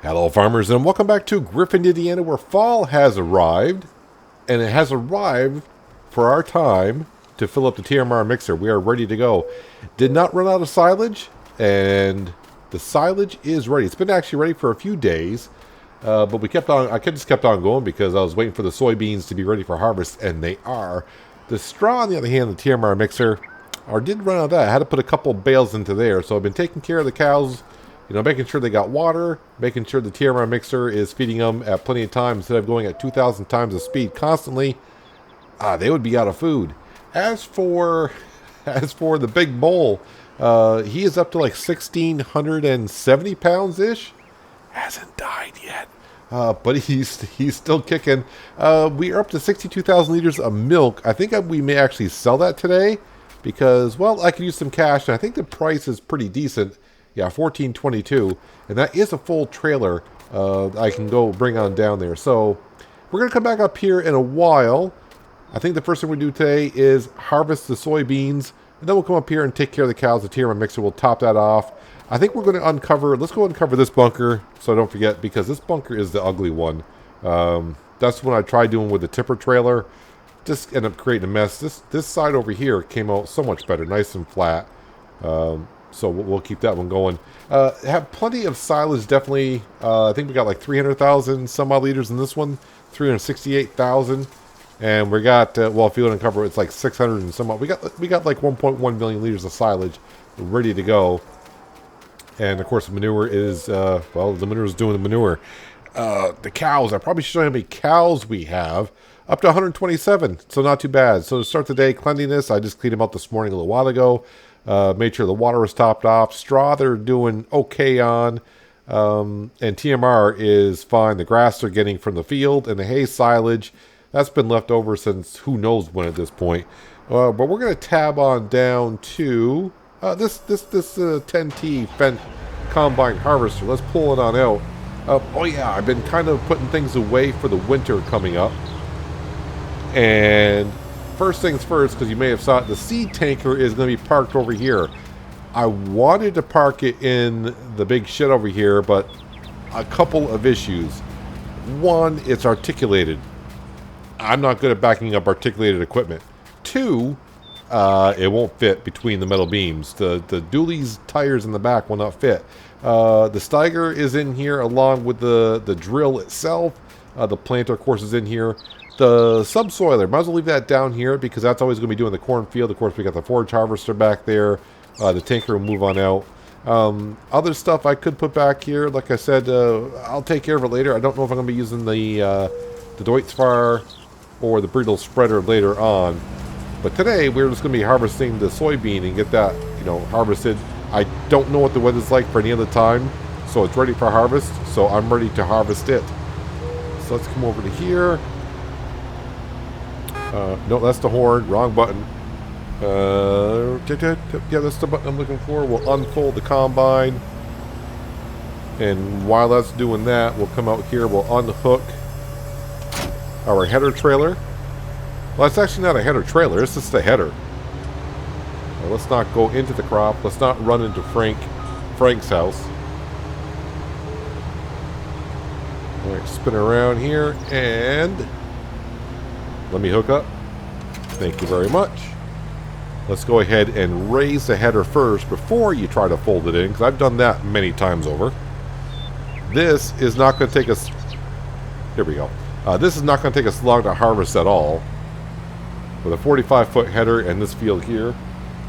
Hello farmers and welcome back to Griffin, Indiana, where fall has arrived, and it has arrived for our time to fill up the TMR mixer. We are ready to go. Did not run out of silage, and the silage is ready. It's been actually ready for a few days, but I just kept on going because I was waiting for the soybeans to be ready for harvest, and they are. The straw, on the other hand, the TMR mixer, did run out of that. I had to put a couple bales into there, so I've been taking care of the cows, making sure they got water, making sure the TMR mixer is feeding them at plenty of time instead of going at 2,000 times the speed constantly. They would be out of food. As for the big bull, he is up to like 1,670 pounds ish. Hasn't died yet, but he's still kicking. We are up to 62,000 liters of milk. I think we may actually sell that today because, well, I could use some cash, and I think the price is pretty decent. Yeah, 1422, and that is a full trailer. I can go bring on down there. So we're going to come back up here in a while. I think the first thing we do today is harvest the soybeans, and then we'll come up here and take care of the cows. The TMR mixer will top that off. I think we're going to let's go uncover this bunker, so I don't forget, because this bunker is the ugly one. That's what I tried doing with the tipper trailer. Just ended up creating a mess. This side over here came out so much better, nice and flat. So we'll keep that one going. Have plenty of silage, definitely. I think we got like 300,000 some odd liters in this one, 368,000, and we got well, if you want to cover, it's like 600 and some odd. We got like 1.1 million liters of silage ready to go. And of course, the manure is the manure is doing the manure. The cows, I probably should show you how many cows we have. Up to 127, so not too bad. So to start the day, cleanliness, I just cleaned them out this morning a little while ago. Made sure the water was topped off. Straw they're doing okay on. And TMR is fine. The grass they're getting from the field, and the hay silage, that's been left over since who knows when at this point. But we're going to tab on down to this 10T Fendt combine harvester. Let's pull it on out. Oh yeah, I've been kind of putting things away for the winter coming up. And first things first, because you may have saw it, the seed tanker is going to be parked over here. I wanted to park it in the big shed over here, but a couple of issues. One, it's articulated. I'm not good at backing up articulated equipment. Two, it won't fit between the metal beams. The dualies tires in the back will not fit. The Steiger is in here along with the drill itself. The planter, of course, is in here. The subsoiler, might as well leave that down here because that's always going to be doing the cornfield. Of course, we got the forage harvester back there. The tanker will move on out. Other stuff I could put back here. Like I said, I'll take care of it later. I don't know if I'm going to be using the Deutz-Fahr or the Bridle spreader later on. But today, we're just going to be harvesting the soybean and get that, harvested. I don't know what the weather's like for any other time, so it's ready for harvest. So I'm ready to harvest it. So let's come over to here. No, that's the horn. Wrong button. Yeah, that's the button I'm looking for. We'll unfold the combine. And while that's doing that, we'll come out here. We'll unhook our header trailer. Well, it's actually not a header trailer. It's just a header. Well, let's not go into the crop. Let's not run into Frank's house. All right, spin around here and let me hook up. Thank you very much. Let's go ahead and raise the header first before you try to fold it in, because I've done that many times over. This is not going to take us... Here we go. This is not going to take us long to harvest at all. With a 45-foot header and this field here.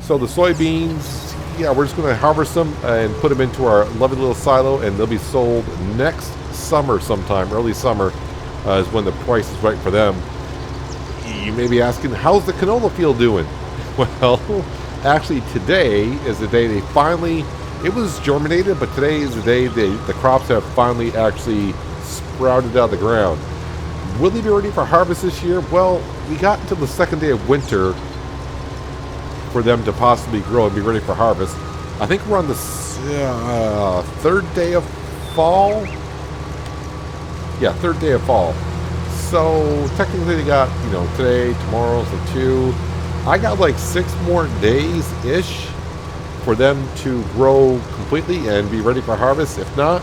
So the soybeans, yeah, we're just going to harvest them and put them into our lovely little silo, and they'll be sold next summer sometime. Early summer is when the price is right for them. You may be asking, how's the canola field doing? Well, actually today is the day they finally, it was germinated, but today is the day the crops have finally actually sprouted out of the ground. Will they be ready for harvest this year? Well, we got until the second day of winter for them to possibly grow and be ready for harvest. I think we're on the third day of fall. Yeah, third day of fall. So technically they got, today, tomorrow, so 2. I got like 6 more days-ish for them to grow completely and be ready for harvest. If not,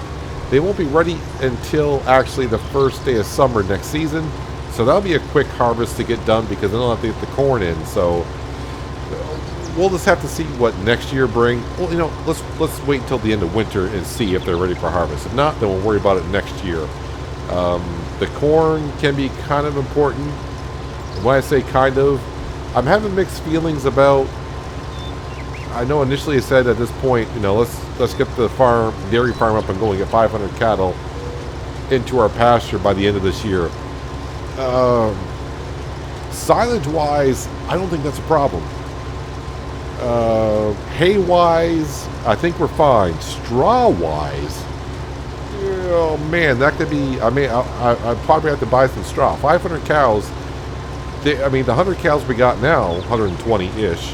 They won't be ready until actually the first day of summer next season. So that'll be a quick harvest to get done because they don't have to get the corn in. So we'll just have to see what next year brings. Well, you know, let's wait until the end of winter and see if they're ready for harvest. If not, then we'll worry about it next year. The corn can be kind of important. And when I say kind of, I'm having mixed feelings about. I know initially it said at this point, you know, let's get the dairy farm up and going, get 500 cattle into our pasture by the end of this year. Silage-wise, I don't think that's a problem. Hay-wise, I think we're fine. Straw-wise, oh man, that could be. I mean, I probably have to buy some straw. 500 cows. I mean, the 100 cows we got now, 120-ish.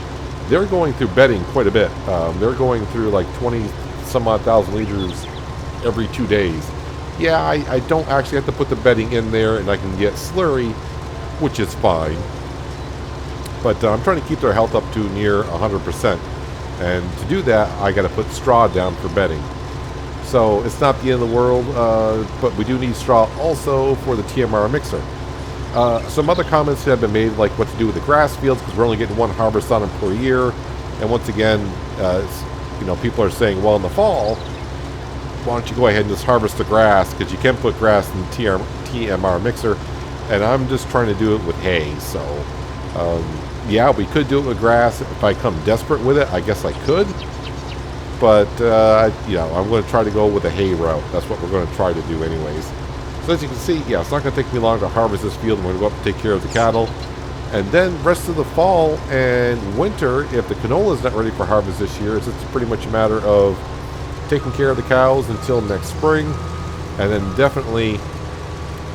They're going through bedding quite a bit. They're going through like 20 some odd thousand liters every 2 days. Yeah, I don't actually have to put the bedding in there, and I can get slurry, which is fine. But I'm trying to keep their health up to near 100%. And to do that, I got to put straw down for bedding. So it's not the end of the world, but we do need straw also for the TMR mixer. Some other comments have been made, like what to do with the grass fields, because we're only getting one harvest on them per year. And once again, you know, people are saying, well, in the fall, why don't you go ahead and just harvest the grass, because you can put grass in the TMR mixer. And I'm just trying to do it with hay. So, yeah, we could do it with grass. If I come desperate with it, I guess I could. But, you know, I'm going to try to go with a hay route. That's what we're going to try to do anyways. So as you can see, yeah, it's not going to take me long to harvest this field. I'm going to go up and take care of the cattle. And then rest of the fall and winter, if the canola is not ready for harvest this year, it's pretty much a matter of taking care of the cows until next spring. And then definitely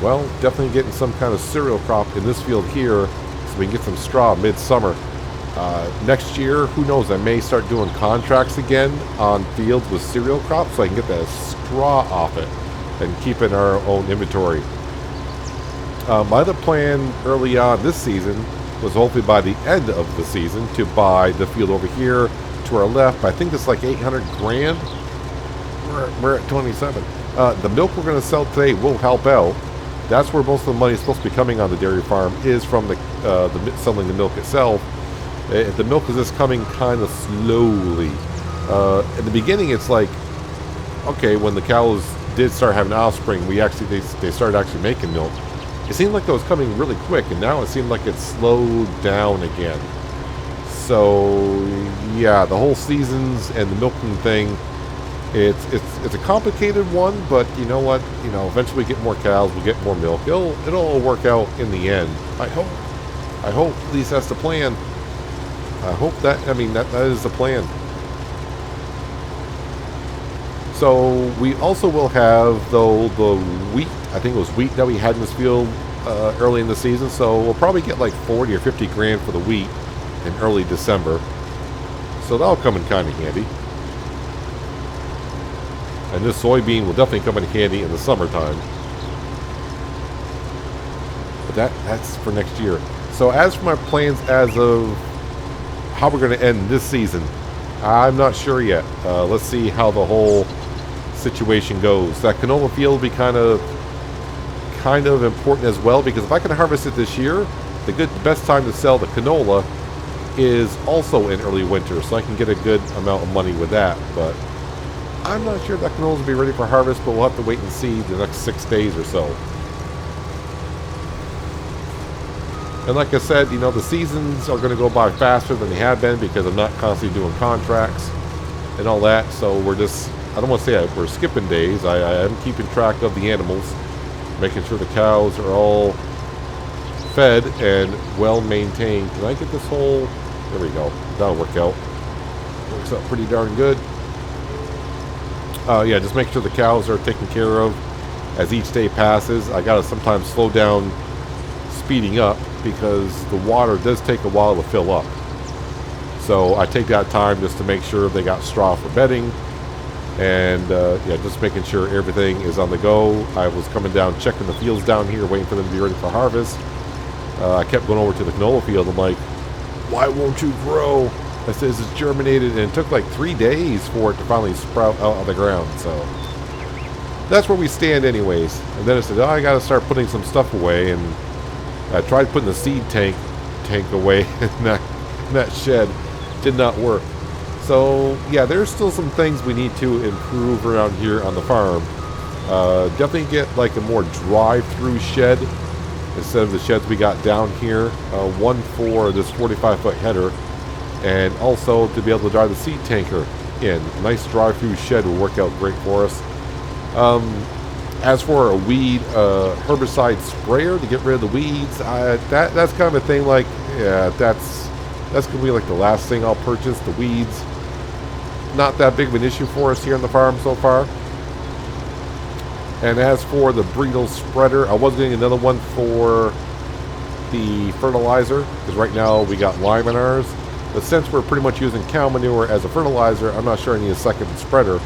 getting some kind of cereal crop in this field here so we can get some straw midsummer. Next year, who knows, I may start doing contracts again on fields with cereal crops so I can get that straw off it and keep in our own inventory. My other plan early on this season was hopefully by the end of the season to buy the field over here to our left. I think it's like 800 grand. We're at 27. The milk we're going to sell today will help out. That's where most of the money is supposed to be coming on the dairy farm, is from the selling the milk itself. The milk is just coming kind of slowly. In the beginning, it's like, okay, when the cows did start having offspring, they started actually making milk. It seemed like that was coming really quick, and now it seemed like it slowed down again. So yeah, the whole seasons and the milking thing, it's a complicated one, but you know what? You know, eventually we get more cows, we get more milk. It'll all work out in the end. I hope. At least that's the plan. I hope that. I mean, that is the plan. So we also will have, though, the wheat. I think it was wheat that we had in this field early in the season. So we'll probably get like 40 or 50 grand for the wheat in early December. So that'll come in kind of handy. And this soybean will definitely come in handy in the summertime. But that's for next year. So as for my plans as of how we're going to end this season, I'm not sure yet. Let's see how the whole situation goes. That canola field will be kind of important as well, because if I can harvest it this year, the best time to sell the canola is also in early winter, so I can get a good amount of money with that. But I'm not sure if that canola will be ready for harvest, but we'll have to wait and see the next 6 days or so. And like I said, you know, the seasons are going to go by faster than they have been because I'm not constantly doing contracts and all that. So we're just, I don't want to say we're skipping days. I am keeping track of the animals, making sure the cows are all fed and well maintained. Can I get this whole, there we go, that'll work out. Works out pretty darn good. Yeah, just make sure the cows are taken care of as each day passes. I gotta sometimes slow down speeding up because the water does take a while to fill up. So I take that time just to make sure they got straw for bedding, and yeah, just making sure everything is on the go. I was coming down, checking the fields down here, waiting for them to be ready for harvest. I kept going over to the canola field. I'm like, why won't you grow? I said, it's germinated, and it took like 3 days for it to finally sprout out of the ground. So that's where we stand anyways. And then I said, oh, I got to start putting some stuff away. And I tried putting the seed tank away in that shed. Did not work. So, yeah, there's still some things we need to improve around here on the farm. Definitely get like a more drive-through shed instead of the sheds we got down here. One for this 45-foot header, and also to be able to drive the seed tanker in. Nice drive-through shed will work out great for us. As for a weed herbicide sprayer to get rid of the weeds, that's kind of a thing. Like, yeah, that's gonna be like the last thing I'll purchase. The weeds, not that big of an issue for us here on the farm so far. And as for the Bredal spreader, I was getting another one for the fertilizer, because right now we got lime in ours. But since we're pretty much using cow manure as a fertilizer, I'm not sure I need a second spreader.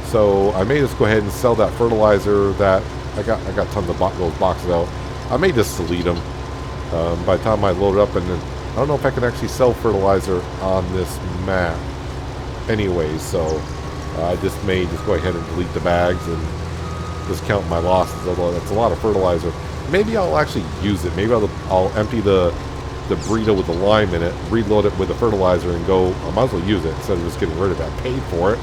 So I may just go ahead and sell that fertilizer that I got tons of those boxes out. I may just delete them by the time I load it up, and then I don't know if I can actually sell fertilizer on this map. Anyways, so I just may just go ahead and delete the bags and just count my losses, although that's a lot of fertilizer. Maybe I'll actually use it. Maybe I'll empty the burrito with the lime in it, reload it with the fertilizer, and go. I might as well use it instead of just getting rid of it. I paid for it.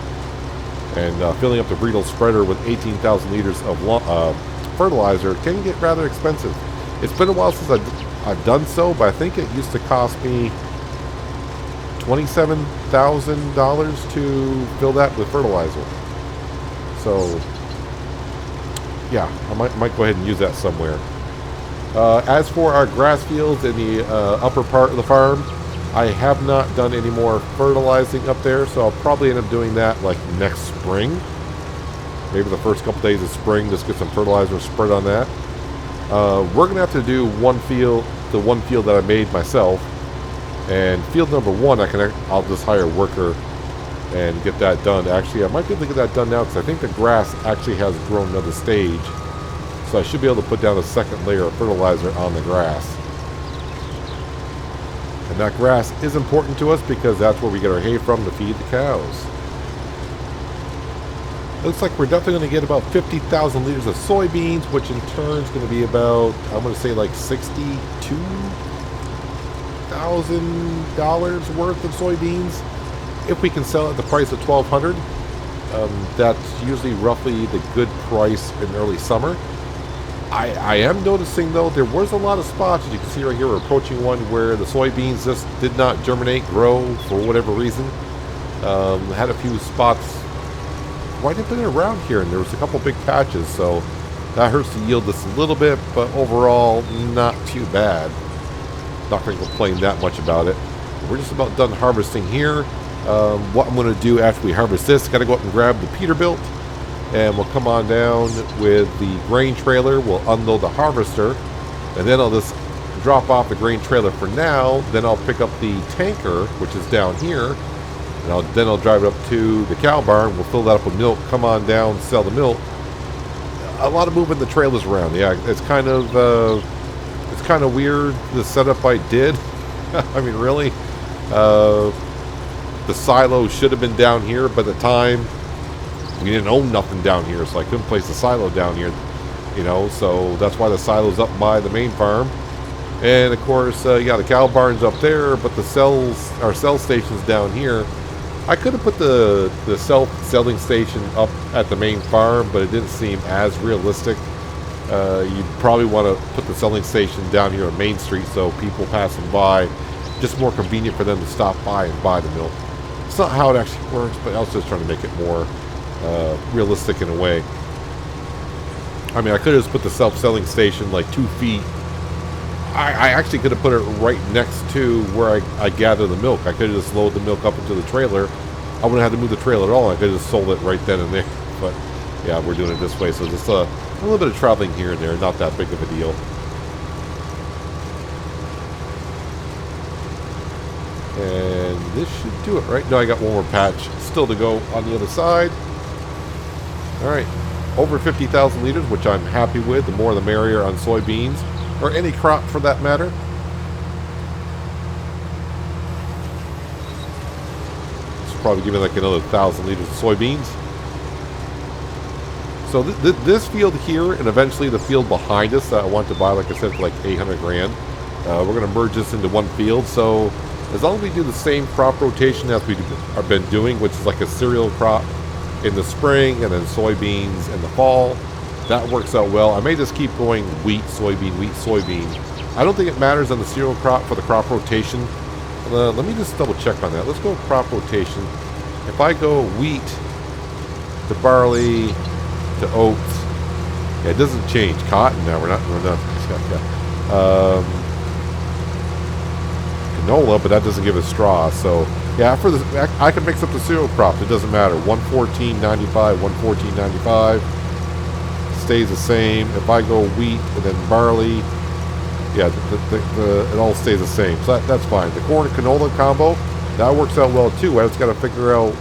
And filling up the Bredal spreader with 18,000 liters of fertilizer can get rather expensive. It's been a while since I've done so, but I think it used to cost me $27,000 to fill that with fertilizer. So yeah, I might go ahead and use that somewhere. As for our grass fields in the upper part of the farm, I have not done any more fertilizing up there, so I'll probably end up doing that like next spring. Maybe the first couple days of spring, just get some fertilizer spread on that. We're gonna have to do the one field that I made myself, and field number one, I'll just hire a worker and get that done. Actually, I might be able to get that done now because I think the grass actually has grown another stage, so I should be able to put down a second layer of fertilizer on the grass. And that grass is important to us because that's where we get our hay from to feed the cows. Looks like we're definitely going to get about 50,000 liters of soybeans, which in turn is going to be about, I'm going to say like $62,000 worth of soybeans. If we can sell at the price of $1,200, that's usually roughly the good price in early summer. I am noticing, though, there was a lot of spots, as you can see right here, we're approaching one where the soybeans just did not germinate, grow, for whatever reason. Had a few spots right up and around here, and there was a couple big patches, so that hurts the yield just a little bit, but overall, not too bad. Not going to complain that much about it. We're just about done harvesting here. What I'm going to do after we harvest this, got to go up and grab the Peterbilt, and we'll come on down with the grain trailer. We'll unload the harvester, and then I'll just drop off the grain trailer for now. Then I'll pick up the tanker, which is down here, and then I'll drive it up to the cow barn. We'll fill that up with milk, come on down, sell the milk. A lot of moving the trailers around. Yeah, it's kind of weird, the setup I did. I mean, really. The silo should have been down here, but at the time we didn't own nothing down here, so I couldn't place the silo down here, so that's why the silo's up by the main farm. And of course, yeah, the cow barn's up there, but our cell station's down here. I could have put the selling station up at the main farm, but it didn't seem as realistic. You'd probably want to put the selling station down here on Main Street so people passing by, just more convenient for them to stop by and buy the milk. It's not how it actually works, but I was just trying to make it more realistic in a way. I mean, I could have just put the self-selling station like 2 feet. I actually could have put it right next to where I gather the milk. I could have just loaded the milk up into the trailer. I wouldn't have to move the trailer at all. I could have just sold it right then and there. But yeah, we're doing it this way. So just a little bit of traveling here and there, not that big of a deal. And this should do it, right? No, I got one more patch still to go on the other side. All right, over 50,000 liters, which I'm happy with. The more the merrier on soybeans, or any crop for that matter. This will probably give me like another 1,000 liters of soybeans. So this field here, and eventually the field behind us that I want to buy, like I said, for like 800 grand. We're going to merge this into one field. So as long as we do the same crop rotation as we have been doing, which is like a cereal crop in the spring and then soybeans in the fall, that works out well. I may just keep going wheat, soybean. I don't think it matters on the cereal crop for the crop rotation. Let me just double check on that. Let's go crop rotation. If I go wheat to barley to oats, yeah, it doesn't change. Cotton, now we're not canola, but that doesn't give us straw. So yeah, for the I can mix up the cereal crops. It doesn't matter. 114.95, 114.95 stays the same. If I go wheat and then barley, yeah, it all stays the same. So that's fine. The corn and canola combo, that works out well too. I just got to figure out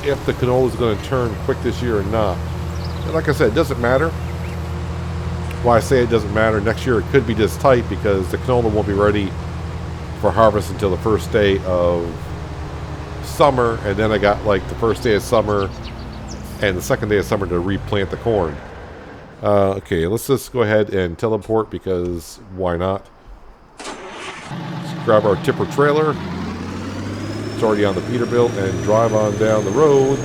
if the canola is going to turn quick this year or not. And like I said, it doesn't matter. Why I say it doesn't matter, next year it could be just tight because the canola won't be ready for harvest until the first day of summer, and then I got like the first day of summer and the second day of summer to replant the corn. Okay, let's just go ahead and teleport because why not? Let's grab our tipper trailer. It's already on the Peterbilt, and drive on down the road.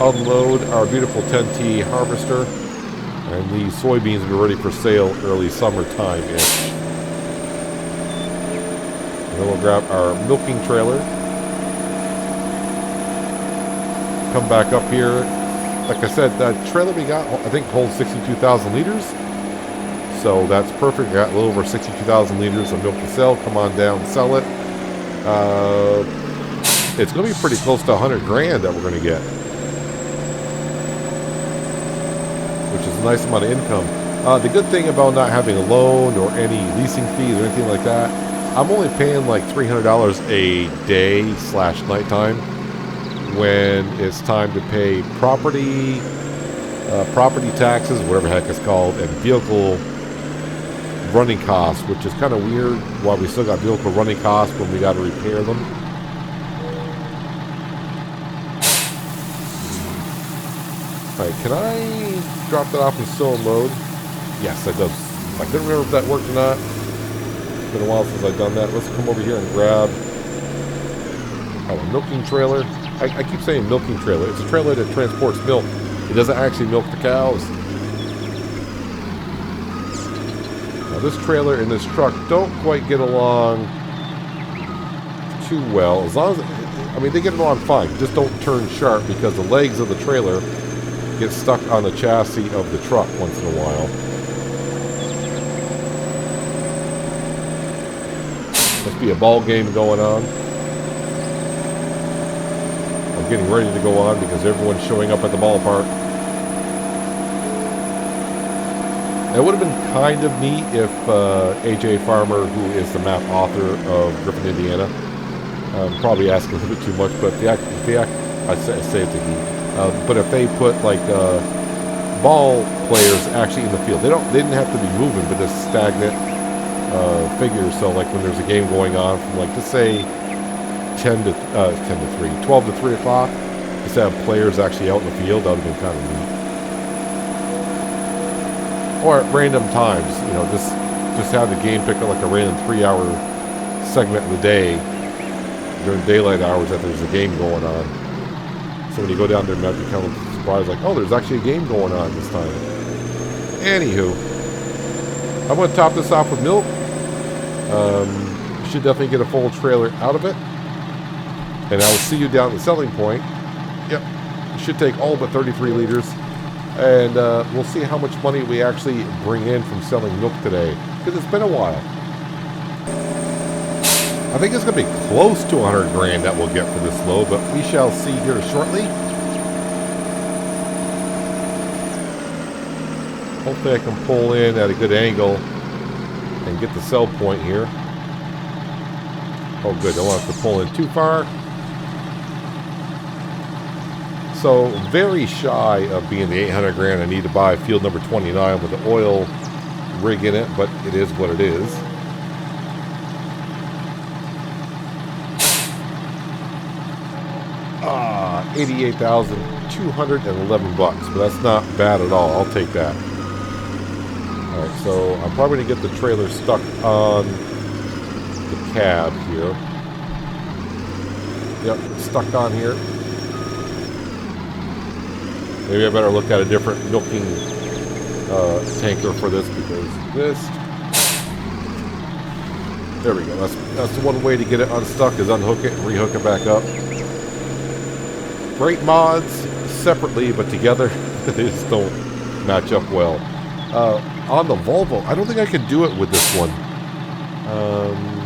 Unload our beautiful 10T harvester, and the soybeans will be ready for sale early summertime-ish. And then we'll grab our milking trailer. Come back up here. Like I said, that trailer we got, I think, holds 62,000 liters. So that's perfect. We got a little over 62,000 liters of milk to sell. Come on down, sell it. It's going to be pretty close to 100 grand that we're going to get, which is a nice amount of income. The good thing about not having a loan or any leasing fees or anything like that, I'm only paying like $300 a day / nighttime when it's time to pay property taxes, whatever the heck it's called, and vehicle running costs, which is kind of weird why we still got vehicle running costs when we got to repair them. Alright, can I drop that off and still unload? Yes, that does. I couldn't remember if that worked or not. It's been a while since I've done that. Let's come over here and grab a milking trailer. I keep saying milking trailer. It's a trailer that transports milk. It doesn't actually milk the cows. Now this trailer and this truck don't quite get along too well. As long as, I mean, they get along fine. Just don't turn sharp because the legs of the trailer get stuck on the chassis of the truck once in a while. Must be a ball game going on. I'm getting ready to go on because everyone's showing up at the ballpark. It would have been kind of neat if AJ Farmer, who is the map author of Griffin, Indiana, I'm probably asking a little bit too much, but I say it's a he. But if they put like ball players actually in the field, they didn't have to be moving, but just stagnant figures. So like when there's a game going on from like, just say 12 to 3 o'clock, just have players actually out in the field. That would have been kind of neat. Or at random times, you know, just have the game pick up like a random 3-hour segment of the day during daylight hours that there's a game going on. So when you go down there, you might be kind of surprised, like, oh, there's actually a game going on this time. Anywho, I'm going to top this off with milk. You should definitely get a full trailer out of it. And I will see you down at the selling point. Yep, it should take all but 33 liters. And we'll see how much money we actually bring in from selling milk today, because it's been a while. I think it's going to be close to 100 grand that we'll get for this load, but we shall see here shortly. Hopefully I can pull in at a good angle and get the sell point here. Oh good, I don't have to pull in too far. So very shy of being the 800 grand I need to buy field number 29 with the oil rig in it, but it is what it is. $88,211 bucks, but that's not bad at all. I'll take that. All right, so I'm probably gonna get the trailer stuck on the cab here. Yep, stuck on here. Maybe I better look at a different milking tanker for this, because this. There we go. That's the one way to get it unstuck, is unhook it and rehook it back up. Great mods separately, but together they just don't match up well. On the Volvo, I don't think I can do it with this one.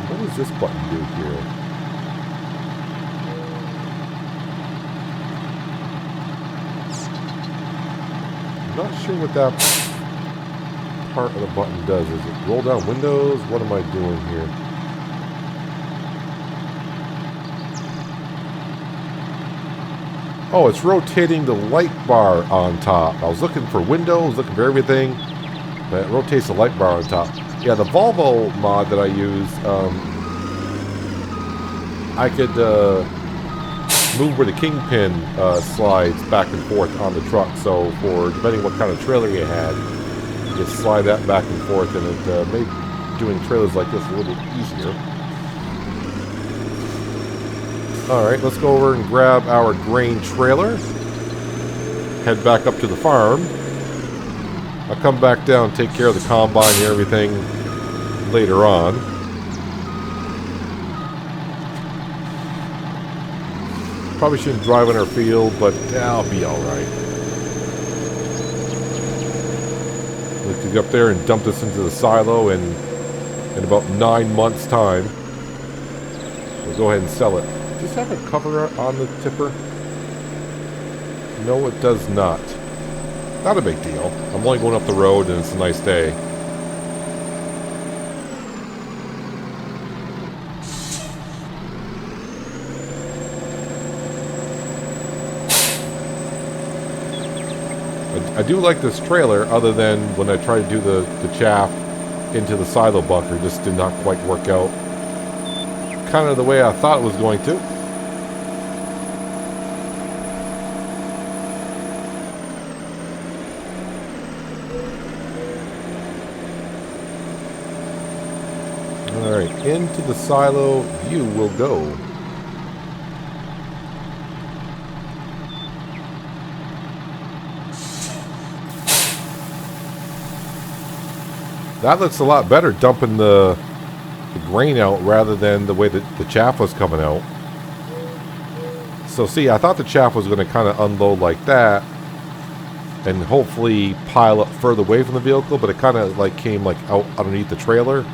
What does this button do here? I'm not sure what that part of the button does. Is it roll down windows? What am I doing here? Oh, it's rotating the light bar on top. I was looking for windows, looking for everything, but it rotates the light bar on top. Yeah, the Volvo mod that I use, I could move where the kingpin slides back and forth on the truck. So for depending what kind of trailer you had, you could slide that back and forth, and it made doing trailers like this a little bit easier. Alright, let's go over and grab our grain trailer. Head back up to the farm. I'll come back down and take care of the combine and everything later on. Probably shouldn't drive in our field, but I'll be alright. We can get up there and dump this into the silo in about 9 months' time. We'll go ahead and sell it. Does this have a cover on the tipper? No, it does not. Not a big deal. I'm only going up the road and it's a nice day. I do like this trailer, other than when I tried to do the chaff into the silo bunker. Just did not quite work out kind of the way I thought it was going to. Alright, into the silo you will go. That looks a lot better, dumping the grain out rather than the way that the chaff was coming out. So see, I thought the chaff was going to kind of unload like that and hopefully pile up further away from the vehicle, but it kind of like came like out underneath the trailer.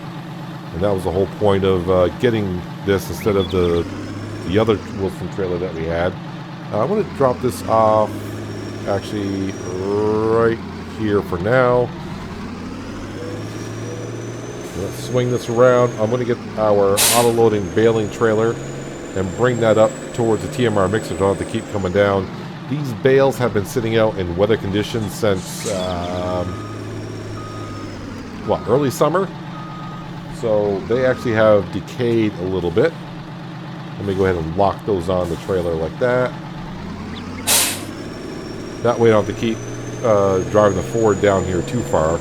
And that was the whole point of getting this instead of the other Wilson trailer that we had. I'm going to drop this off actually right here for now. Let's swing this around. I'm going to get our auto-loading baling trailer and bring that up towards the TMR mixer. Don't have to keep coming down. These bales have been sitting out in weather conditions since, early summer? So they actually have decayed a little bit. Let me go ahead and lock those on the trailer like that. That way I don't have to keep driving the Ford down here too far.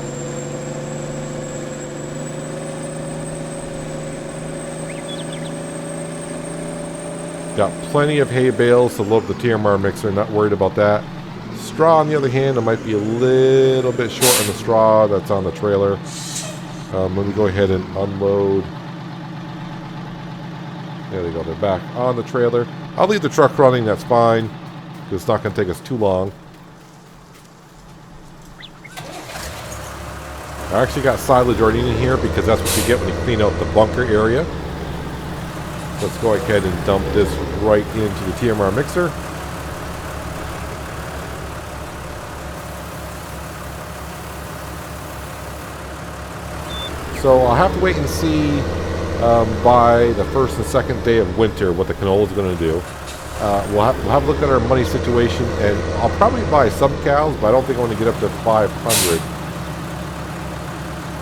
Got plenty of hay bales to load the TMR mixer, not worried about that. Straw, on the other hand, I might be a little bit short on the straw that's on the trailer. Let me go ahead and unload. There they go, they're back on the trailer. I'll leave the truck running, that's fine, because it's not going to take us too long. I actually got silage already in here because that's what you get when you clean out the bunker area. Let's go ahead and dump this right into the TMR mixer. So I'll have to wait and see by the first and second day of winter what the canola is going to do. We'll have a look at our money situation, and I'll probably buy some cows, but I don't think I want to get up to 500.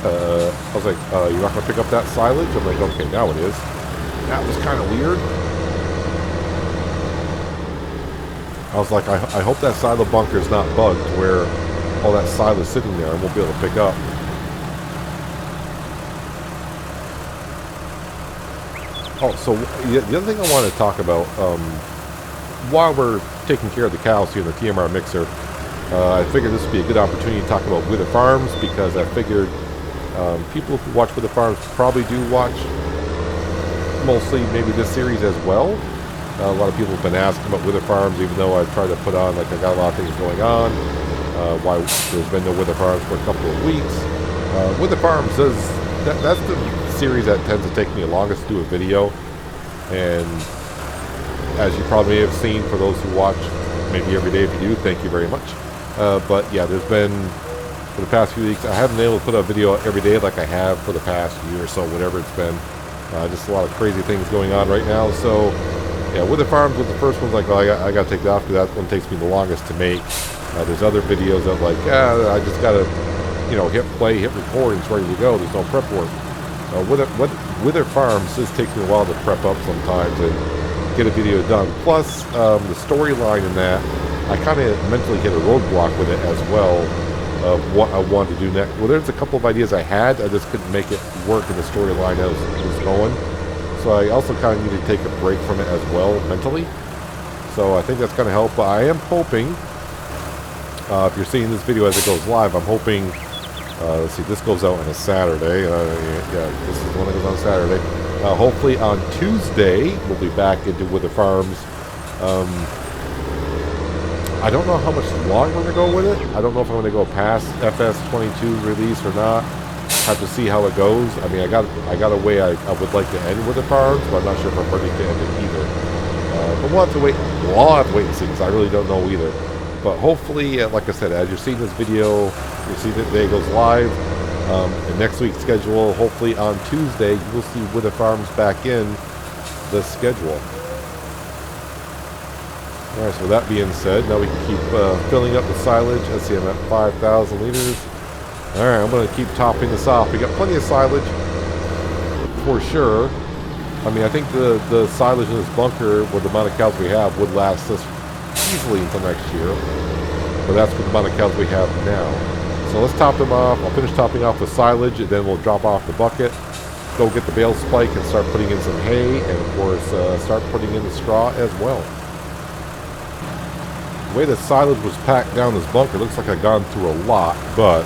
I was like, you're not going to pick up that silage? I'm like, okay, now it is. That was kind of weird. I was like, I hope that silo bunker is not bugged where all that silo is sitting there and won't be able to pick up. Oh, so the other thing I wanted to talk about, while we're taking care of the cows here in the TMR mixer, I figured this would be a good opportunity to talk about Wither Farms, because I figured people who watch Wither Farms probably do watch mostly maybe this series as well. A lot of people have been asking about Wither Farms, even though I've tried to put on, like, I got a lot of things going on. Why there's been no Wither Farms for a couple of weeks. Wither Farms is, that's the series that tends to take me the longest to do a video, and as you probably have seen, for those who watch maybe every day, if you do, thank you very much. But yeah, there's been, for the past few weeks, I haven't been able to put out a video every day like I have for the past year or so, whatever it's been. Just a lot of crazy things going on right now. So yeah, Wither Farms was the first one. Like, well, I got to take that off because that one takes me the longest to make. There's other videos that, like, I just got to, you know, hit play, hit record, and it's ready to go. There's no prep work. Wither Farms just takes me a while to prep up sometimes and get a video done. Plus, the storyline in that, I kind of mentally hit a roadblock with it as well, of what I wanted to do next. Well, there's a couple of ideas I had, I just couldn't make it work in the storyline as it was going. So I also kind of needed to take a break from it as well, mentally. So I think that's going to help. But I am hoping, if you're seeing this video as it goes live, I'm hoping, let's see, this goes out on a Saturday. Yeah, this is the one that goes on Saturday. Hopefully on Tuesday, we'll be back into Wither Farms. I don't know how much longer we're going to go with it. I don't know if I'm going to go past FS22 release or not. Have to see how it goes. I mean, I got a way I would like to end Wither Farms, but I'm not sure if I'm ready to end it either. But we'll have to wait. We'll all have to wait and see, because I really don't know either. But hopefully, like I said, as you're seeing this video, you see that the day goes live. And next week's schedule, hopefully on Tuesday, you will see Wither Farms back in the schedule. Alright, so with that being said, now we can keep filling up the silage. Let's see, I'm at 5,000 liters. Alright, I'm going to keep topping this off. We got plenty of silage, for sure. I mean, I think the silage in this bunker, with the amount of cows we have, would last us easily until next year. But that's with the amount of cows we have now. So let's top them off. I'll finish topping off with silage, and then we'll drop off the bucket, go get the bale spike, and start putting in some hay, and of course, start putting in the straw as well. The way the silage was packed down this bunker, looks like I've gone through a lot, but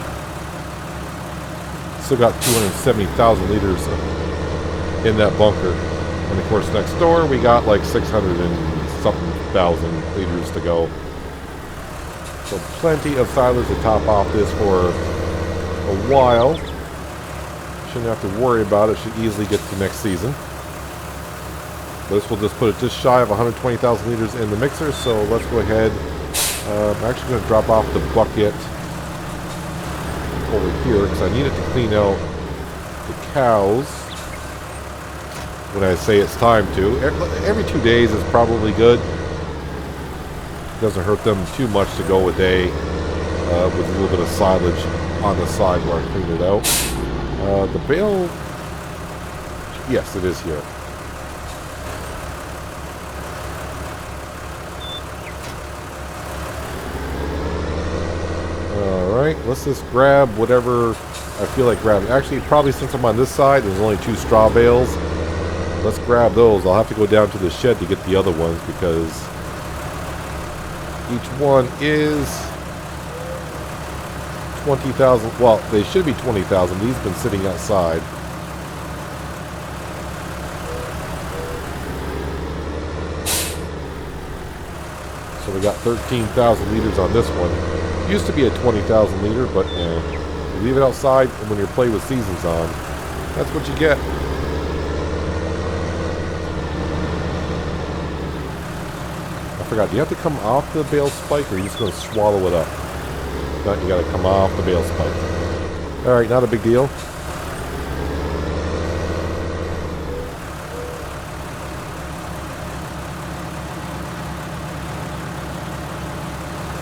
still got 270,000 liters in that bunker. And of course, next door we got like 600 and something thousand liters to go. So plenty of silage to top off this for a while. Shouldn't have to worry about it. Should easily get to next season. This will just put it just shy of 120,000 liters in the mixer. So let's go ahead. I'm actually going to drop off the bucket over here because I need it to clean out the cows when I say it's time to. Every 2 days is probably good. Doesn't hurt them too much to go a day with a little bit of silage on the side where I clean it out. The bale, yes, it is here. Alright, let's just grab whatever I feel like grabbing. Actually, probably since I'm on this side, there's only 2 straw bales. Let's grab those. I'll have to go down to the shed to get the other ones because each one is 20,000. Well, they should be 20,000. These have been sitting outside. So we got 13,000 liters on this one. Used to be a 20,000 liter, but you leave it outside, and when your play with seasons on, that's what you get. I forgot, do you have to come off the bale spike, or are you just going to swallow it up? No, you got to come off the bale spike. Alright, not a big deal.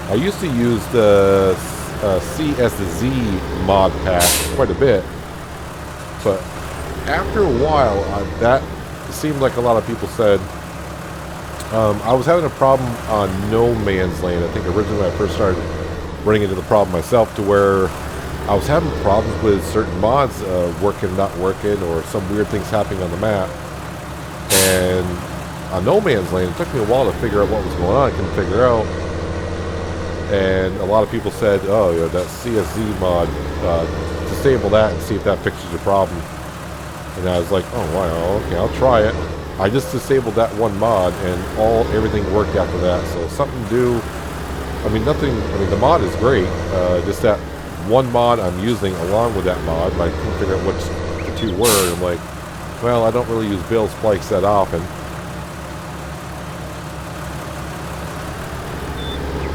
I used to use the C as the Z mod pack quite a bit, but after a while, that seemed like a lot of people said I was having a problem on No Man's Land. I think originally when I first started running into the problem myself, to where I was having problems with certain mods working, not working, or some weird things happening on the map. And on No Man's Land, it took me a while to figure out what was going on. I couldn't figure out. And a lot of people said, oh, yeah, that CSZ mod, disable that and see if that fixes your problem. And I was like, oh, wow, okay, I'll try it. I just disabled that one mod, and everything worked after that. So something to do. I mean, nothing. I mean, the mod is great. Just that one mod I'm using along with that mod, and I couldn't figure out which the two were. And I'm like, well, I don't really use Bill Spikes that often.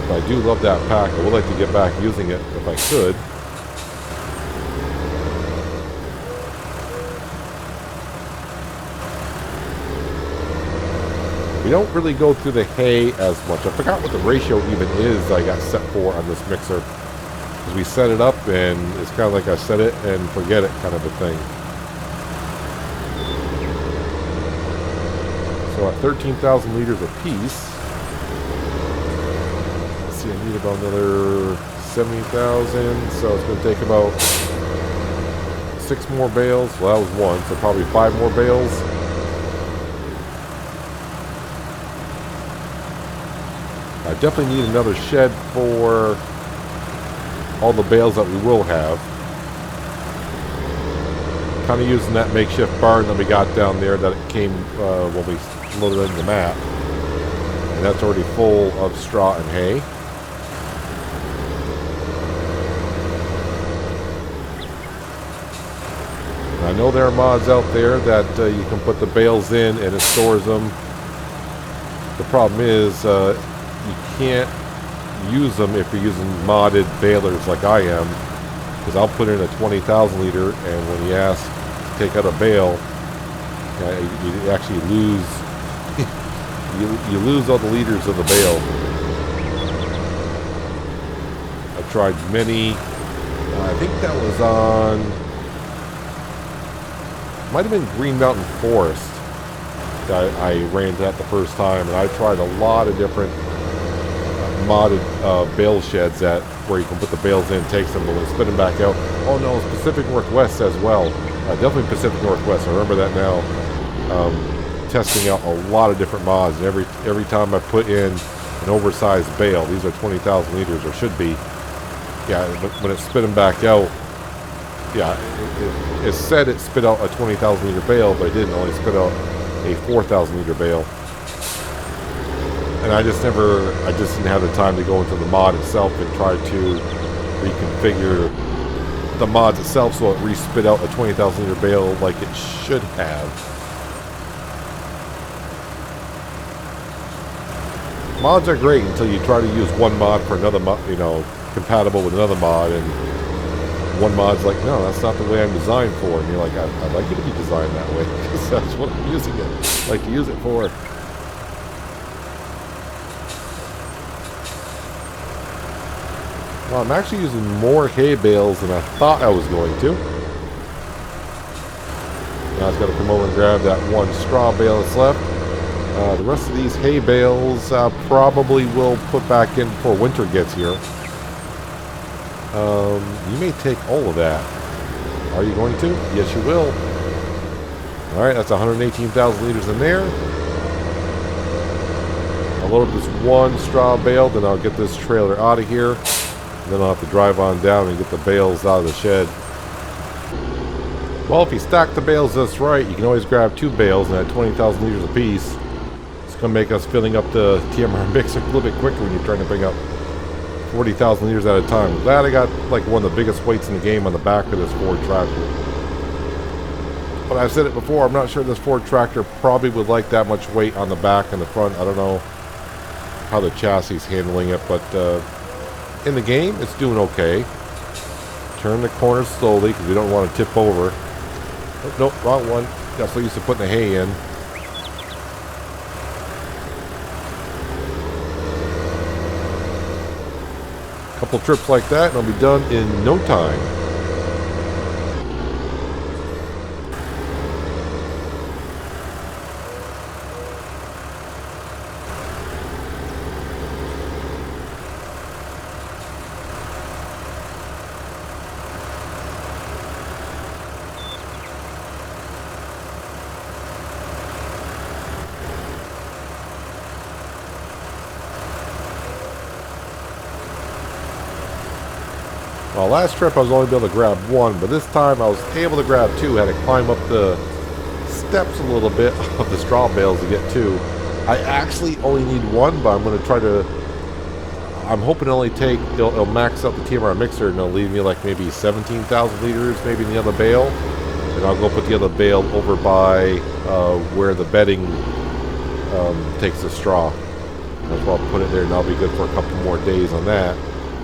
But I do love that pack. I would like to get back using it if I could. We don't really go through the hay as much. I forgot what the ratio even is I got set for on this mixer. Because we set it up and it's kind of like I set it and forget it kind of a thing. So at 13,000 liters a piece. Let's see, I need about another 70,000. So it's going to take about 6 more bales. Well, that was 1, so probably 5 more bales. I definitely need another shed for all the bales that we will have. Kind of using that makeshift barn that we got down there that it came when we loaded it in the map. And that's already full of straw and hay. And I know there are mods out there that you can put the bales in and it stores them. The problem is you can't use them if you're using modded balers like I am, because I'll put in a 20,000 liter, and when you ask to take out a bale, you actually lose you lose all the liters of the bale. I've tried many. I think that was on, might have been Green Mountain Forest. I ran that the first time, and I tried a lot of different modded bale sheds where you can put the bales in, takes them, but when spin them back out. Oh no, it's Pacific Northwest as well. Definitely Pacific Northwest. I remember that now. Testing out a lot of different mods, and every time I put in an oversized bale, these are 20,000 liters, or should be. Yeah, when it spit them back out, yeah, it said it spit out a 20,000 liter bale, but it didn't. Only spit out a 4,000 liter bale. And I just didn't have the time to go into the mod itself and try to reconfigure the mods itself so it re-spit out a 20,000 liter bale like it should have. Mods are great until you try to use one mod for another mod, compatible with another mod, and one mod's like, no, that's not the way I'm designed for. And you're like, I'd like you to be designed that way, because that's what I'm using it. I like to use it for. Well, I'm actually using more hay bales than I thought I was going to. Now I've got to come over and grab that one straw bale that's left. The rest of these hay bales probably will put back in before winter gets here. You may take all of that. Are you going to? Yes, you will. Alright, that's 118,000 liters in there. I'll load up this one straw bale, then I'll get this trailer out of here. And then I'll have to drive on down and get the bales out of the shed. Well, if you stack the bales just right, you can always grab 2 bales and at 20,000 liters apiece. It's going to make us filling up the TMR mixer a little bit quicker when you're trying to bring up 40,000 liters at a time. I'm glad I got like one of the biggest weights in the game on the back of this Ford tractor. But I've said it before, I'm not sure this Ford tractor probably would like that much weight on the back and the front. I don't know how the chassis is handling it, but in the game, it's doing okay. Turn the corners slowly because we don't want to tip over. Oh, nope, wrong one. Got so used to putting the hay in. Couple trips like that and I'll be done in no time. Well, last trip I was only able to grab one, but this time I was able to grab two. Had to climb up the steps a little bit of the straw bales to get two. I actually only need one, but I'm going to try to... I'm hoping to only take... It'll max out the TMR mixer, and it'll leave me like maybe 17,000 liters maybe in the other bale. And I'll go put the other bale over by where the bedding takes the straw. That's where I'll put it there, and I'll be good for a couple more days on that.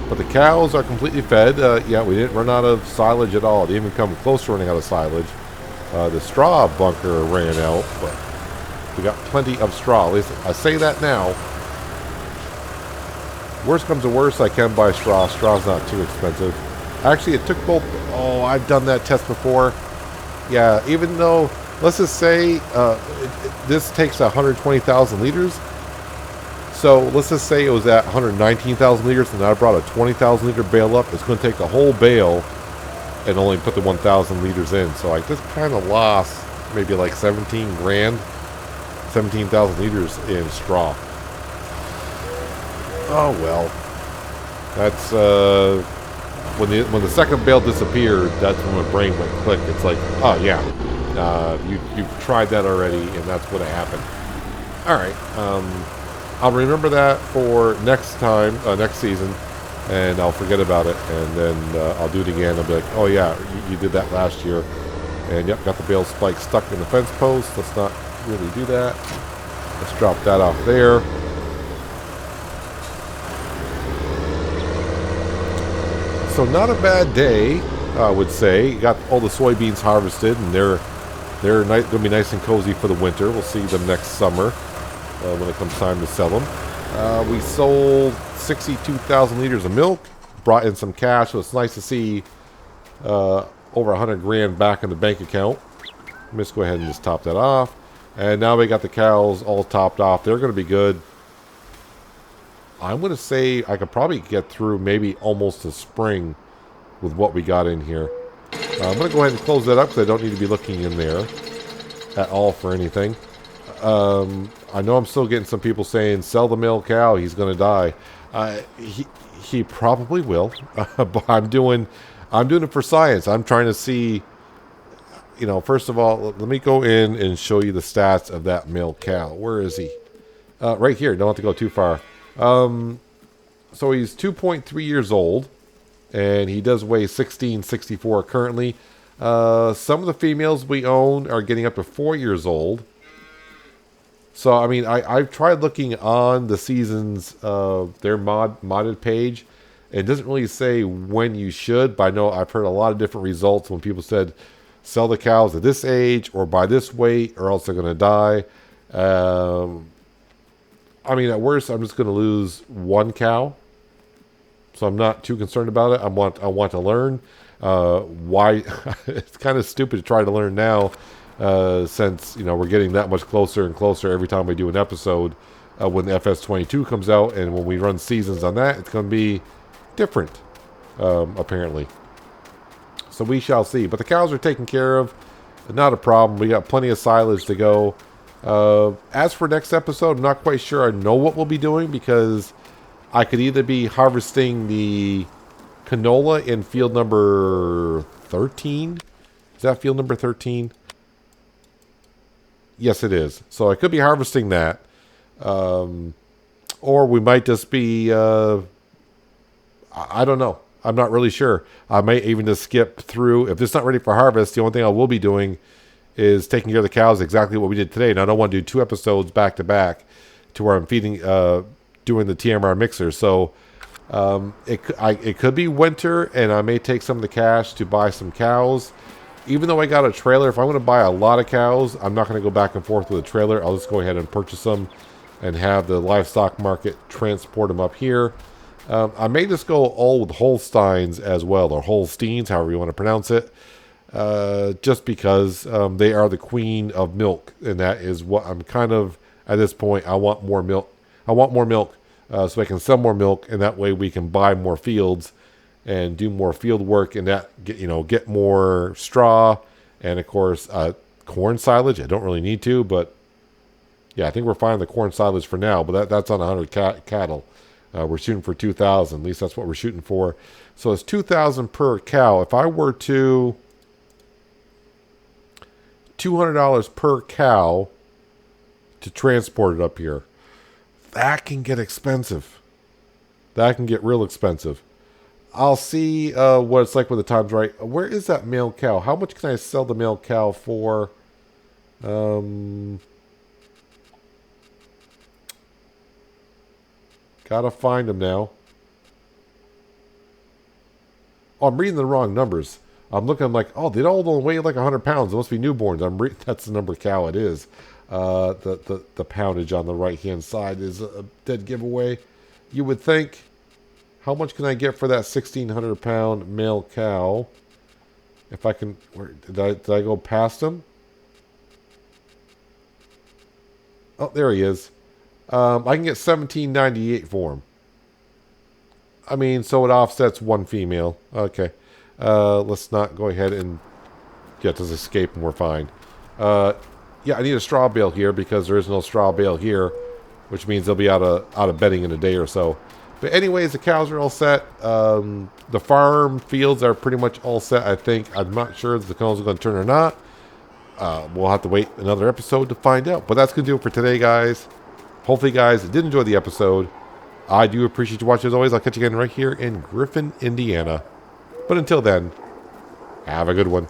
But the cows are completely fed. Yeah, we didn't run out of silage at all. It didn't even come close to running out of silage. The straw bunker ran out, but we got plenty of straw. At least I say that now. Worst comes to worst, I can buy straw. Straw's not too expensive. Actually, it took both... Oh, I've done that test before. Yeah, even though... Let's just say this takes 120,000 liters. So let's just say it was at 119,000 liters, and I brought a 20,000 liter bale up. It's going to take the whole bale and only put the 1,000 liters in. So I just kind of lost maybe like 17 grand, 17,000 liters in straw. Oh well. That's when the second bale disappeared. That's when my brain went click. It's like, oh yeah, you've tried that already, and that's what happened. All right. I'll remember that for next time, next season, and I'll forget about it, and then I'll do it again. I'll be like, oh yeah, you did that last year. And yep, got the bale spike stuck in the fence post. Let's not really do that. Let's drop that off there. So not a bad day, I would say. Got all the soybeans harvested, and they're going to be nice and cozy for the winter. We'll see them next summer. When it comes time to sell them. We sold 62,000 liters of milk, brought in some cash, so it's nice to see over 100 grand back in the bank account. Let's go ahead and just top that off. And now we got the cows all topped off. They're going to be good. I'm going to say I could probably get through maybe almost a spring with what we got in here. I'm going to go ahead and close that up because I don't need to be looking in there at all for anything. I know I'm still getting some people saying, sell the male cow, he's going to die. He probably will, but I'm doing it for science. I'm trying to see, first of all, let me go in and show you the stats of that male cow. Where is he? Right here. Don't have to go too far. So he's 2.3 years old, and he does weigh 1664 currently. Some of the females we own are getting up to 4 years old. So, I mean, I've tried looking on the season's, their modded page. It doesn't really say when you should, but I know I've heard a lot of different results when people said, sell the cows at this age or by this weight or else they're going to die. I mean, at worst, I'm just going to lose one cow. So I'm not too concerned about it. I want to learn. Why? It's kind of stupid to try to learn now. Since we're getting that much closer and closer every time we do an episode when the FS22 comes out, and when we run seasons on that, it's going to be different, apparently. So we shall see. But the cows are taken care of. Not a problem. We got plenty of silage to go. As for next episode, I'm not quite sure I know what we'll be doing because I could either be harvesting the canola in field number 13. Is that field number 13? Yes, it is. So I could be harvesting that. Or we might just be... I don't know. I'm not really sure. I might even just skip through. If it's not ready for harvest, the only thing I will be doing is taking care of the cows exactly what we did today. And I don't want to do 2 episodes back to back to where I'm feeding, doing the TMR mixer. So it could be winter, and I may take some of the cash to buy some cows. Even though I got a trailer, if I'm going to buy a lot of cows, I'm not going to go back and forth with a trailer. I'll just go ahead and purchase them and have the livestock market transport them up here. I may just go all with Holsteins as well, or Holsteins, however you want to pronounce it, just because they are the queen of milk, and that is what I'm kind of, at this point, I want more milk. I want more milk so I can sell more milk, and that way we can buy more fields and do more field work, and that get more straw, and of course corn silage. I don't really need to, but yeah, I think we're fine with the corn silage for now. But that's on 100 cattle. We're shooting for 2,000. At least that's what we're shooting for. So it's 2,000 per cow. If I were to $200 per cow to transport it up here, that can get expensive. That can get real expensive. I'll see what it's like when the time's right. Where is that male cow? How much can I sell the male cow for? Gotta find him now. Oh, I'm reading the wrong numbers. I'm looking, I'm like, oh, they all don't weigh like 100 pounds. It must be newborns. That's the number of cow it is. The poundage on the right-hand side is a dead giveaway. You would think, how much can I get for that 1,600-pound male cow? If I can, did I go past him? Oh, there he is. I can get $17.98 for him. I mean, so it offsets one female. Okay. Let's not go ahead and get this escape and we're fine. Yeah, I need a straw bale here because there is no straw bale here, which means they'll be out of bedding in a day or so. But anyways, the cows are all set. The farm fields are pretty much all set, I think. I'm not sure if the cows are going to turn or not. We'll have to wait another episode to find out. But that's going to do it for today, guys. Hopefully, guys, did enjoy the episode. I do appreciate you watching as always. I'll catch you again right here in Griffin, Indiana. But until then, have a good one.